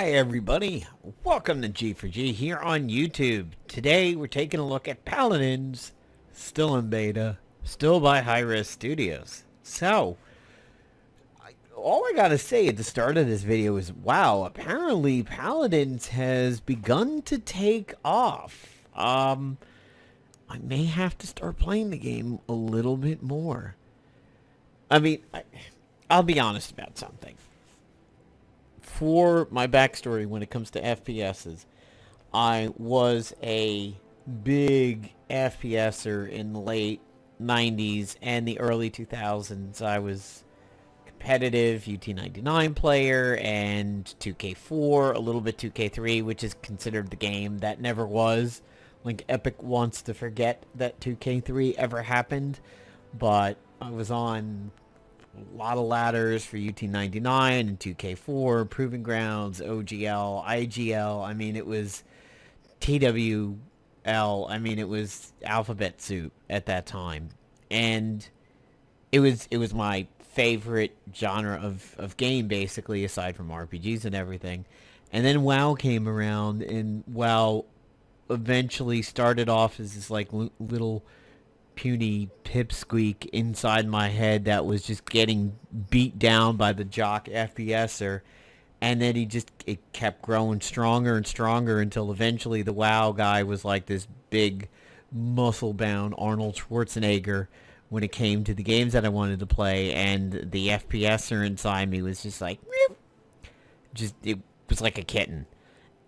Hi everybody, welcome to G4G here on YouTube. Today we're taking a look at Paladins, still in beta, still by hi-rez Studios. So, all I gotta say at the start of this video is, wow, apparently Paladins has begun to take off. I may have to start playing the game a little bit more. I'll be honest about something. For my backstory when it comes to FPSs, I was a big FPSer in the late 90s and the early 2000s. I was competitive UT99 player and 2K4, a little bit 2K3, which is considered the game that never was. Like, Epic wants to forget that 2K3 ever happened, but I was on a lot of ladders for UT99 and 2K4, Proving Grounds, OGL, IGL. I mean, it was TWL. I mean, it was alphabet soup at that time. And it was my favorite genre of game, basically, aside from RPGs and everything. And then WoW came around, and WoW eventually started off as this, like, little puny pipsqueak inside my head that was just getting beat down by the jock FPSer, and then it kept growing stronger and stronger until eventually the WoW guy was like this big muscle-bound Arnold Schwarzenegger when it came to the games that I wanted to play, and the FPSer inside me was just like, it was like a kitten.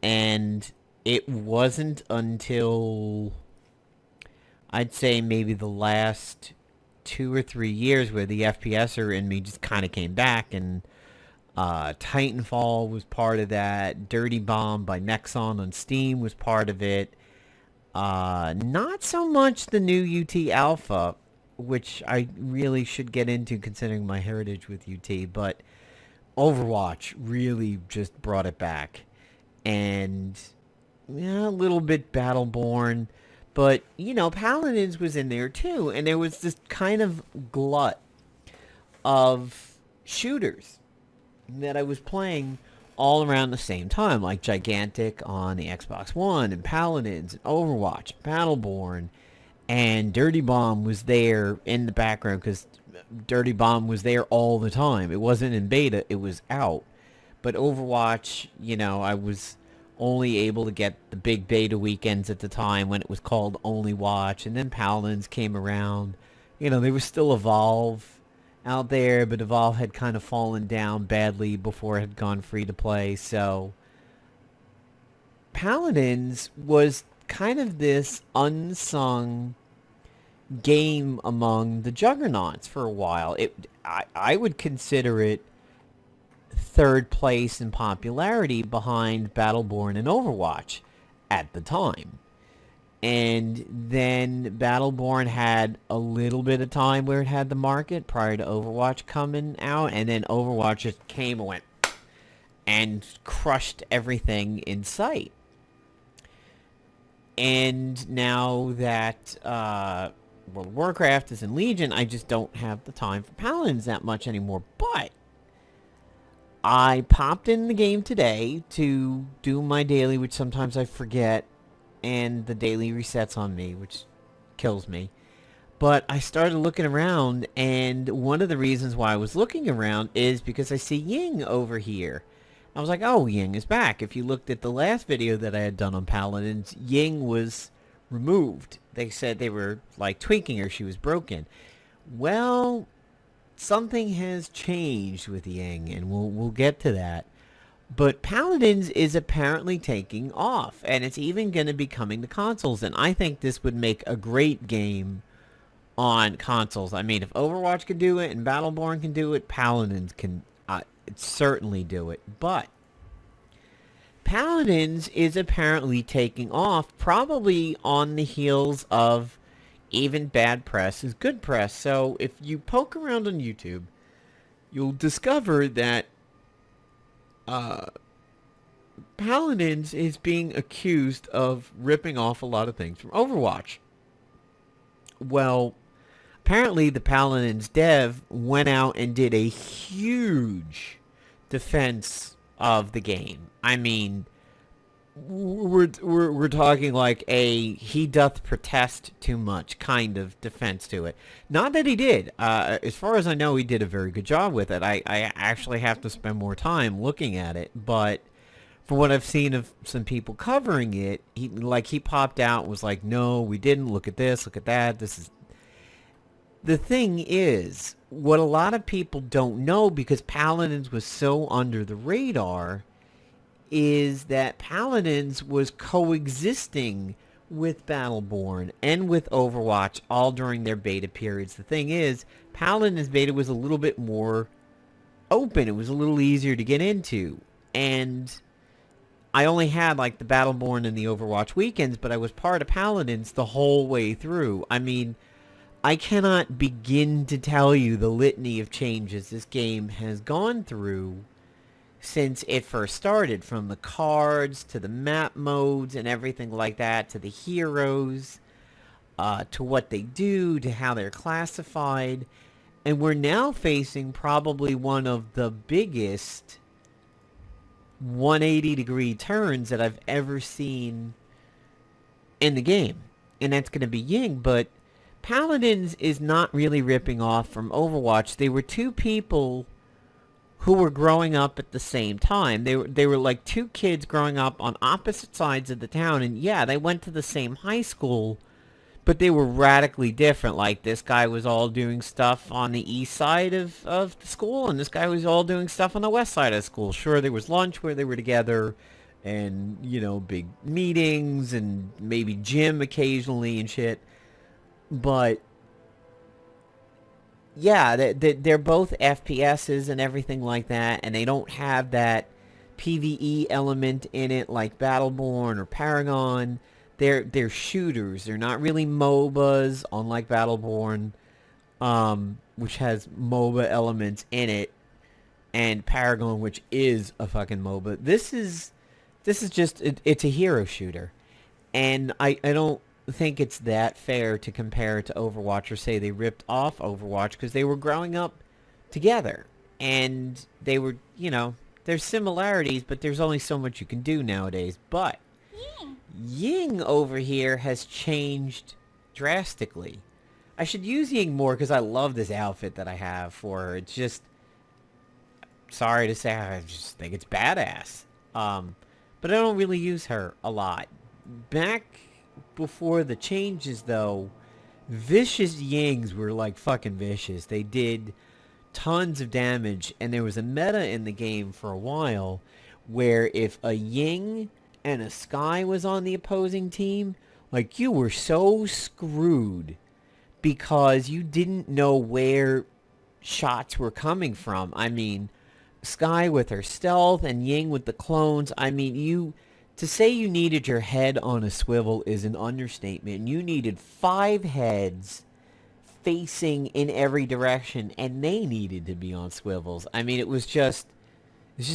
And it wasn't until I'd say maybe the last 2 or 3 years where the FPSer in me just kind of came back, and Titanfall was part of that. Dirty Bomb by Nexon on Steam was part of it. Not so much the new UT Alpha, which I really should get into considering my heritage with UT, but Overwatch really just brought it back. And yeah, a little bit Battleborn. But, you know, Paladins was in there too, and there was this kind of glut of shooters that I was playing all around the same time, like Gigantic on the Xbox One, and Paladins, and Overwatch, Battleborn, and Dirty Bomb was there in the background, because Dirty Bomb was there all the time. It wasn't in beta, it was out. But Overwatch, you know, I was only able to get the big beta weekends at the time when it was called Only Watch, and then Paladins came around. You know, there was still Evolve out there, but Evolve had kind of fallen down badly before it had gone free to play, so Paladins was kind of this unsung game among the juggernauts for a while. I would consider it third place in popularity behind Battleborn and Overwatch at the time. And then Battleborn had a little bit of time where it had the market prior to Overwatch coming out, and then Overwatch just came and went and crushed everything in sight. And now that World of Warcraft is in Legion, I just don't have the time for Paladins that much anymore. But I popped in the game today to do my daily, which sometimes I forget, and the daily resets on me, which kills me. But I started looking around, and one of the reasons why I was looking around is because I see Ying over here. I was like, oh, Ying is back. If you looked at the last video that I had done on Paladins, Ying was removed. They said they were, like, tweaking her. She was broken. Well, something has changed with Ying, and we'll get to that. But Paladins is apparently taking off, and it's even going to be coming to consoles, and I think this would make a great game on consoles. I mean, if Overwatch can do it and Battleborn can do it, Paladins can certainly do it. But Paladins is apparently taking off, probably on the heels of even bad press is good press. So if you poke around on YouTube, you'll discover that Paladins is being accused of ripping off a lot of things from Overwatch. Well, apparently the Paladins dev went out and did a huge defense of the game. I mean, we're talking like a he doth protest too much kind of defense to it. Not that he did. As far as I know, he did a very good job with it. I actually have to spend more time looking at it, but from what I've seen of some people covering it, he popped out and was like, no, we didn't. Look at this, look at that. This is... The thing is, what a lot of people don't know, because Paladins was so under the radar, is that Paladins was coexisting with Battleborn and with Overwatch all during their beta periods. The thing is, Paladins beta was a little bit more open. It was a little easier to get into. And I only had like the Battleborn and the Overwatch weekends, but I was part of Paladins the whole way through. I mean, I cannot begin to tell you the litany of changes this game has gone through since it first started, from the cards to the map modes and everything like that, to the heroes, to what they do, to how they're classified. And we're now facing probably one of the biggest 180-degree turns that I've ever seen in the game. And that's going to be Ying, but Paladins is not really ripping off from Overwatch. They were two people who were growing up at the same time. They were like two kids growing up on opposite sides of the town, and yeah, they went to the same high school, but they were radically different. Like, this guy was all doing stuff on the east side of the school, and this guy was all doing stuff on the west side of the school. Sure, there was lunch where they were together, and, you know, big meetings, and maybe gym occasionally and shit. But yeah, they're both FPSs and everything like that, and they don't have that PvE element in it like Battleborn or Paragon. They're shooters. They're not really MOBAs, unlike Battleborn, which has MOBA elements in it, and Paragon, which is a fucking MOBA. This is just it's a hero shooter, and I don't think it's that fair to compare it to Overwatch or say they ripped off Overwatch, because they were growing up together, and they were, you know, there's similarities, but there's only so much you can do nowadays. But Ying over here has changed drastically. I should use Ying more because I love this outfit that I have for her. It's just, sorry to say, I just think it's badass. But I don't really use her a lot. Back before the changes, though, vicious Yings were like fucking vicious. They did tons of damage, and there was a meta in the game for a while where if a Ying and a Skye was on the opposing team, like, you were so screwed because you didn't know where shots were coming from. I mean, Skye with her stealth and Ying with the clones. I mean, to say you needed your head on a swivel is an understatement. You needed 5 heads facing in every direction, and they needed to be on swivels. I mean, it was just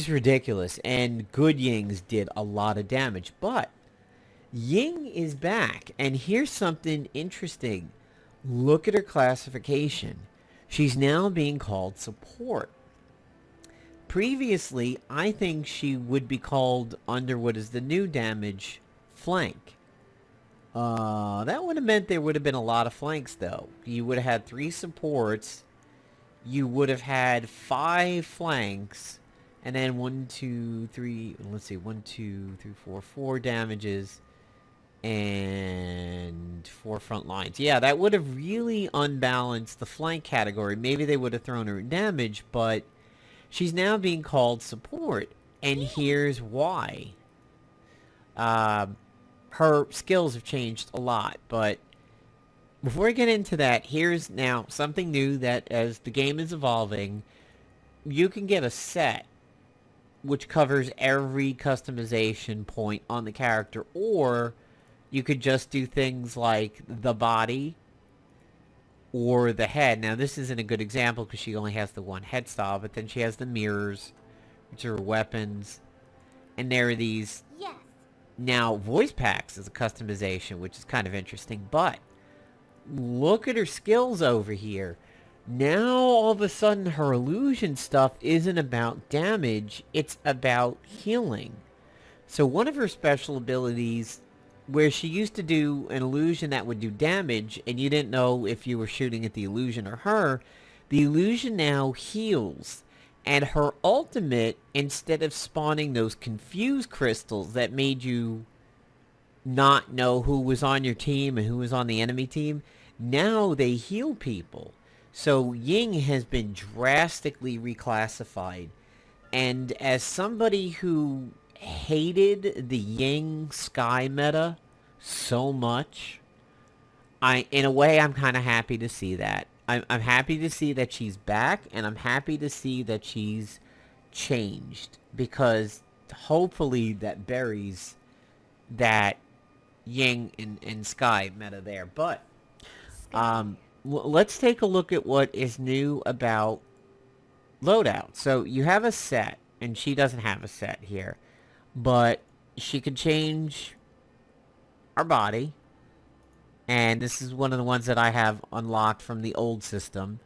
ridiculous. And good Yings did a lot of damage. But Ying is back, and here's something interesting. Look at her classification. She's now being called support. Previously, I think she would be called under what is the new damage, flank. That would have meant there would have been a lot of flanks, though. You would have had 3 supports. You would have had 5 flanks. And then 1, 2, 3, let's see, 1, 2, 3, 4, 4 damages. And 4 front lines. Yeah, that would have really unbalanced the flank category. Maybe they would have thrown her in damage, but she's now being called support, and here's why. Her skills have changed a lot, but before I get into that, here's now something new that as the game is evolving, you can get a set which covers every customization point on the character, or you could just do things like the body or the head. Now, this isn't a good example because she only has the one head style, but then she has the mirrors, which are weapons. And there are these... Yes. Now, voice packs is a customization, which is kind of interesting, but look at her skills over here. Now, all of a sudden, her illusion stuff isn't about damage, it's about healing. So one of her special abilities, where she used to do an illusion that would do damage, and you didn't know if you were shooting at the illusion or her, the illusion now heals. And her ultimate, instead of spawning those confused crystals that made you not know who was on your team and who was on the enemy team, now they heal people. So Ying has been drastically reclassified. And as somebody who hated the Ying Sky meta so much, in a way, I'm kind of happy to see that. I'm happy to see that she's back, and I'm happy to see that she's changed, because hopefully that buries that Ying and Sky meta there. But let's take a look at what is new about Loadout. So you have a set, and she doesn't have a set here, but she can change our body. And this is one of the ones that I have unlocked from the old system.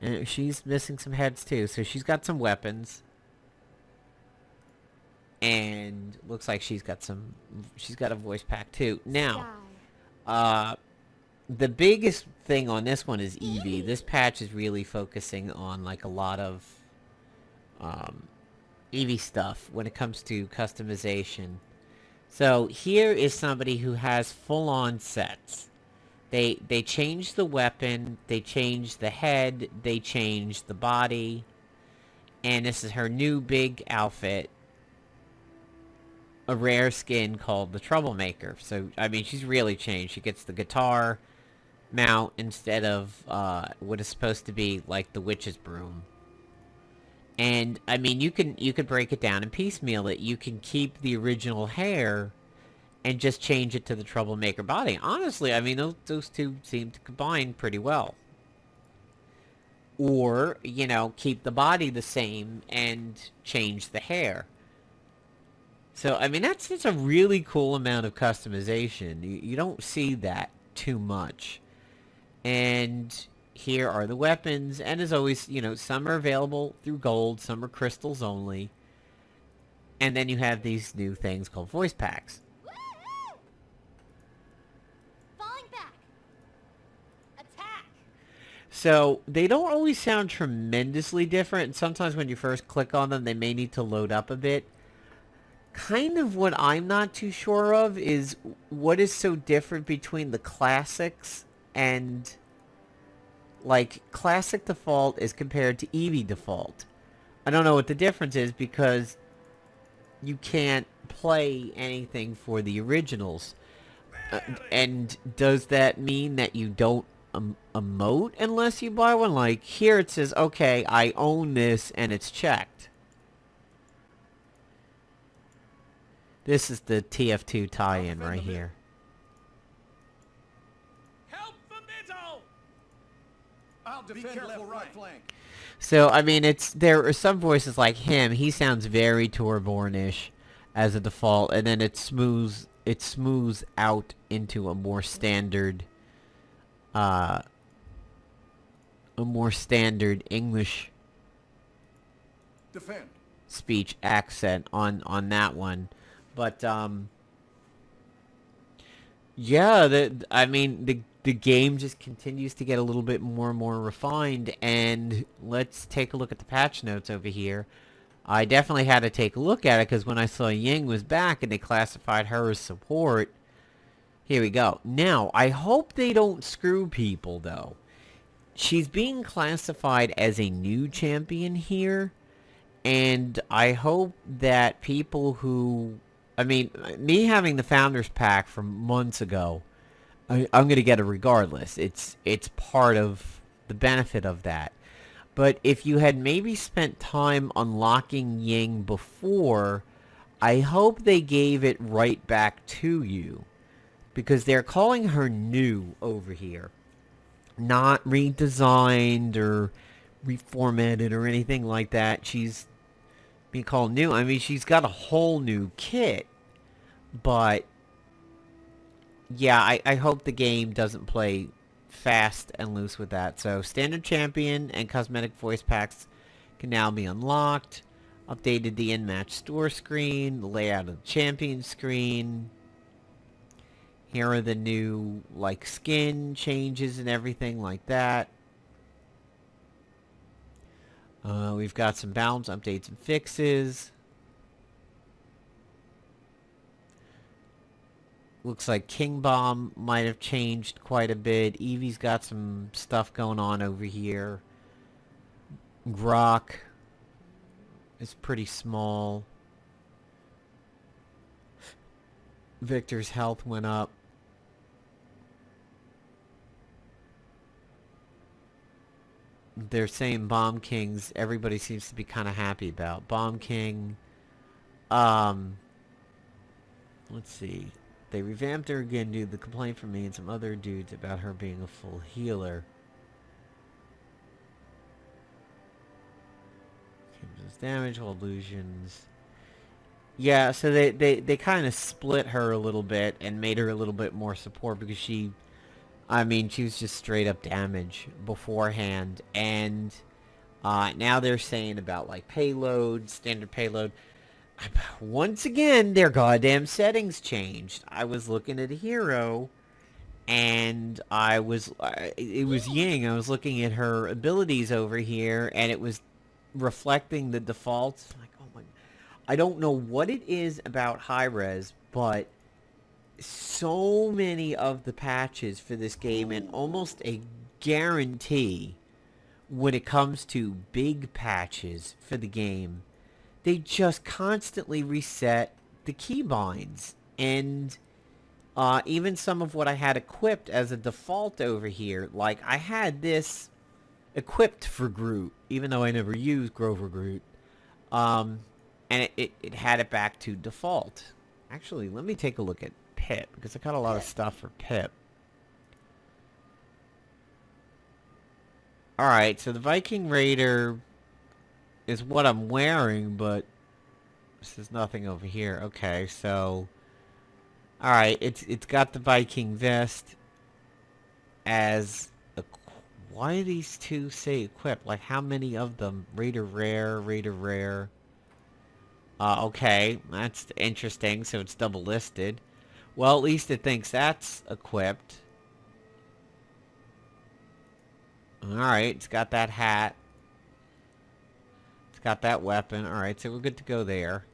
And she's missing some heads too. So she's got some weapons. And looks like she's got a voice pack too. Now, the biggest thing on this one is Evie. This patch is really focusing on like a lot of Evie stuff when it comes to customization. So here is somebody who has full-on sets. They changed the weapon, they changed the head, they changed the body, and this is her new big outfit. A rare skin called the Troublemaker. So, I mean, she's really changed. She gets the guitar mount instead of what is supposed to be like the witch's broom. And I mean, you could break it down and piecemeal it. You can keep the original hair and just change it to the Troublemaker body. Honestly, I mean, those two seem to combine pretty well. Or, you know, keep the body the same and change the hair. So, I mean, that's a really cool amount of customization. You don't see that too much. And here are the weapons, and as always, you know, some are available through gold, some are crystals only. And then you have these new things called voice packs. Falling back. Attack. So, they don't always sound tremendously different, and sometimes when you first click on them, they may need to load up a bit. Kind of what I'm not too sure of is what is so different between the classics and, like, classic default is compared to Evie default. I don't know what the difference is, because you can't play anything for the originals. And does that mean that you don't emote unless you buy one? Like, here it says, okay, I own this, and it's checked. This is the TF2 tie-in right here. Help the middle! I'll defend left flank. So, I mean, there are some voices like him. He sounds very BBorn-ish as a default, and then it smooths out into a more standard English Defend. speech accent on that one. But yeah, I mean, the game just continues to get a little bit more and more refined. And let's take a look at the patch notes over here. I definitely had to take a look at it, because when I saw Ying was back and they classified her as support, here we go. Now, I hope they don't screw people, though. She's being classified as a new champion here, and I hope that people who... I mean, me having the Founders Pack from months ago, I'm going to get it regardless. It's part of the benefit of that. But if you had maybe spent time unlocking Ying before, I hope they gave it right back to you. Because they're calling her new over here. Not redesigned or reformatted or anything like that. She's being called new. I mean, she's got a whole new kit. But yeah, I hope the game doesn't play fast and loose with that. So standard champion and cosmetic voice packs can now be unlocked. Updated the in-match store screen, the layout of the champion screen. Here are the new, like, skin changes and everything like that. We've got some balance updates and fixes. Looks like King Bomb might have changed quite a bit. Evie's got some stuff going on over here. Grok is pretty small. Victor's health went up. They're saying Bomb Kings, everybody seems to be kind of happy about. Bomb King, let's see. They revamped her again due to the complaint from me and some other dudes about her being a full healer. Damage, illusions. Yeah, so they kind of split her a little bit and made her a little bit more support because she was just straight up damage beforehand. And now they're saying about like payload, standard payload. Once again, their goddamn settings changed. I was looking at a hero and it was Ying. I was looking at her abilities over here and it was reflecting the defaults. Like, oh my, I don't know what it is about hi-rez, but so many of the patches for this game, and almost a guarantee when it comes to big patches for the game, they just constantly reset the keybinds. And even some of what I had equipped as a default over here, like I had this equipped for Groot, even though I never used Grover Groot, and it had it back to default. Actually, let me take a look at Pip, because I got a lot of stuff for Pip. Alright, so the Viking Raider is what I'm wearing, but there's nothing over here. Okay, so alright, it's got the Viking vest as a... Why do these two say equipped? Like, how many of them? Raider rare, Raider rare. Okay, that's interesting. So it's double listed. Well, at least it thinks that's equipped. Alright, it's got that hat. It's got that weapon. Alright, so we're good to go there.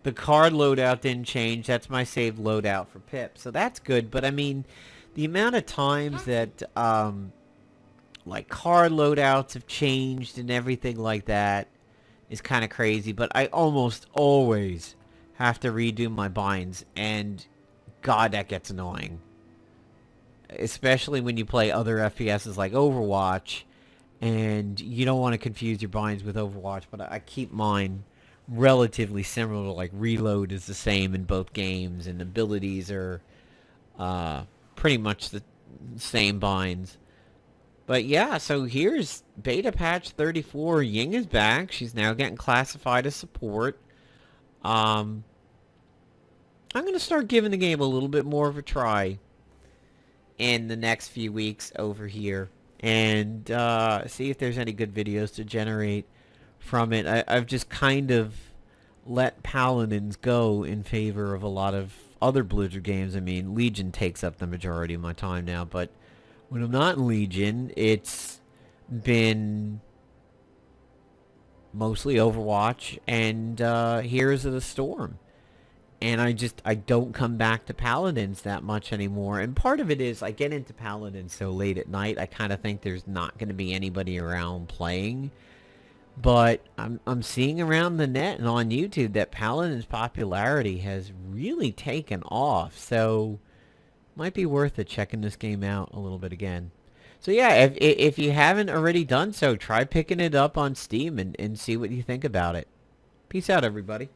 The card loadout didn't change. That's my saved loadout for Pip. So that's good, but I mean, the amount of times that, like, card loadouts have changed and everything like that is kind of crazy. But I almost always have to redo my binds, and God, that gets annoying. Especially when you play other FPSs like Overwatch, and you don't want to confuse your binds with Overwatch, but I keep mine relatively similar. Like, reload is the same in both games, and abilities are pretty much the same binds. But yeah, so here's beta patch 34. Ying is back. She's now getting classified as support. I'm going to start giving the game a little bit more of a try in the next few weeks over here, and see if there's any good videos to generate from it. I've just kind of let Paladins go in favor of a lot of other Blizzard games. I mean, Legion takes up the majority of my time now, but when I'm not in Legion, it's been mostly Overwatch and Heroes of the Storm. And I don't come back to Paladins that much anymore. And part of it is I get into Paladins so late at night, I kind of think there's not going to be anybody around playing. But I'm seeing around the net and on YouTube that Paladin's popularity has really taken off. So might be worth it checking this game out a little bit again. So yeah, if you haven't already done so, try picking it up on Steam and see what you think about it. Peace out, everybody.